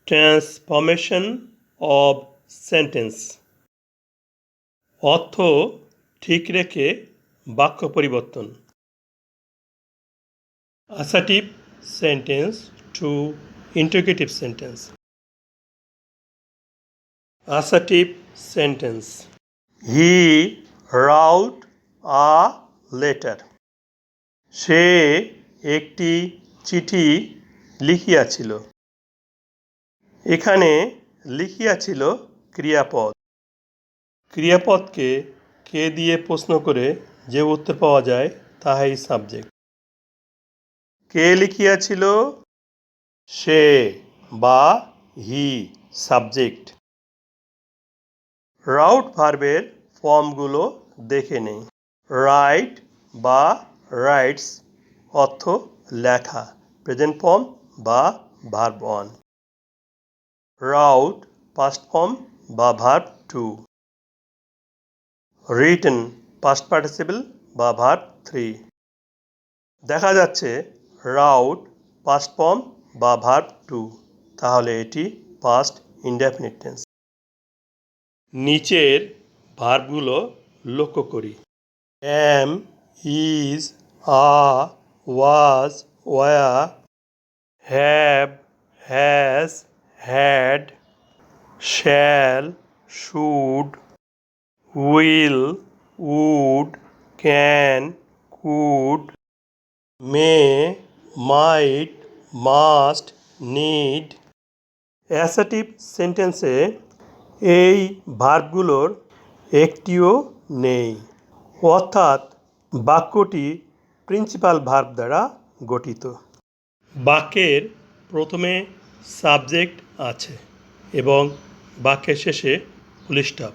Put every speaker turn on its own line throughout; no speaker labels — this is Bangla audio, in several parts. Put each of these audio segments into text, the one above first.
Transformation of sentence. অর্থ ঠিক রেখে বাক্য পরিবর্তন। Assertive sentence to interrogative sentence. Assertive sentence: he wrote a letter. সে একটি চিঠি লিখিয়াছিল। এখানে লিখিয়াছিল ক্রিয়াপদ। ক্রিয়াপদকে কে দিয়ে প্রশ্ন করে যে উত্তর পাওয়া যায় তাহাই সাবজেক্ট। কে লিখিয়াছিল? সে বা হি সাবজেক্ট। রাউট ভার্বের ফর্মগুলো দেখে নেই। রাইট বা রাইটস অর্থ লেখা, প্রেজেন্ট ফর্ম বা verb one. Wrote past form বা verb two. Written past participle বা ভার্ব থ্রি। দেখা যাচ্ছে রাউট পাস্ট ফর্ম বা ভার্ব টু, তাহলে এটি পাস্ট ইনডেফিনিট টেন্স। নিচের ভার্বগুলো লক্ষ্য করি। am, is, are, was, were, have, has, had, shall, should, will, would, can, could, may, might, must, need। Assertive সেন্টেন্সে এই ভার্বগুলোর একটিও নেই, অর্থাৎ বাক্যটি প্রিন্সিপাল ভার্ব দ্বারা গঠিত। বাক্যের প্রথমে সাবজেক্ট আছে এবং বাক্যের শেষে ফুল স্টপ,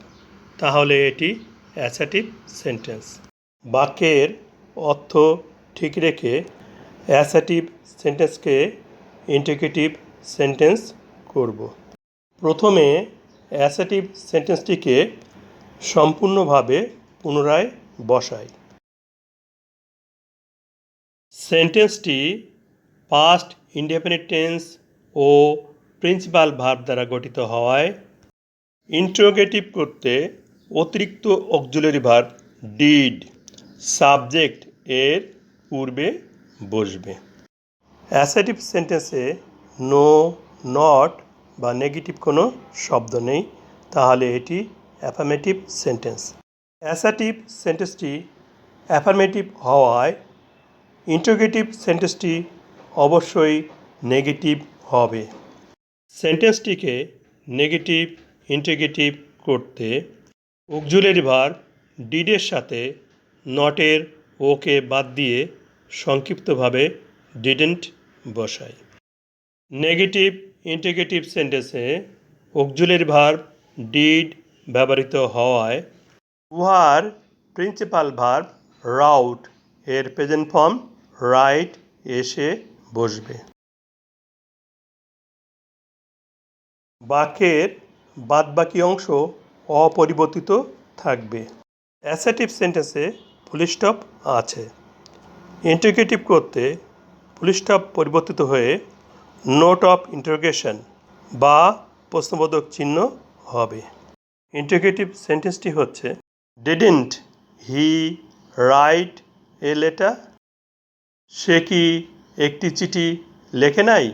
তাহলে এটি অ্যাসার্টিভ সেন্টেন্স। বাক্যের অর্থ ঠিক রেখে অ্যাসার্টিভ সেন্টেন্সকে ইন্টিগ্রেটিভ সেন্টেন্স করব। প্রথমে অ্যাসার্টিভ সেন্টেন্সটিকে সম্পূর্ণভাবে পুনরায় বসাই। সেন্টেন্সটি পাস্ট ইনডেফিনিট টেন্স ও প্রিন্সিপাল ভার্ব দ্বারা গঠিত হওয়ায় ইন্টারোগেটিভ করতে অতিরিক্ত অক্সিলারি ভার্ব ডিড সাবজেক্ট এর পূর্বে বসবে। অ্যাসার্টিভ সেন্টেন্সে নো, নট বা নেগেটিভ কোনো শব্দ নেই, তাহলে এটি অ্যাফার্মেটিভ সেন্টেন্স। অ্যাসার্টিভ সেন্টেন্সটি অ্যাফার্মেটিভ হওয়ায় ইন্টারোগেটিভ সেন্টেন্সটি অবশ্যই নেগেটিভ হবে। সেন্টেন্সটিকে নেগেটিভ ইন্টারোগেটিভ করতে অক্সিলারি ভার্ব ডিডের সাথে নটের ওকে বাদ দিয়ে সংক্ষিপ্তভাবে ডিডেন্ট বসাই। নেগেটিভ ইন্টারোগেটিভ সেন্টেন্সে অক্সিলারি ভার্ব ডিড ব্যবহৃত হওয়ায় উহার প্রিন্সিপাল ভার্ব রাউট এর প্রেজেন্ট ফর্ম রাইট এসে বসবে। বাক্যের বাদবাকি অংশ অপরিবর্তিত থাকবে। অ্যাসার্টিভ সেন্টেন্সে ফুল স্টপ আছে। ইন্টারোগেটিভ করতে ফুল স্টপ পরিবর্তিত হয়ে নোট অফ ইন্টারোগেশন বা প্রশ্নবোধক চিহ্ন হবে। ইন্টারোগেটিভ সেন্টেন্সটি হচ্ছে didn't he write a letter? সে কি একটি চিঠি লেখে নাই?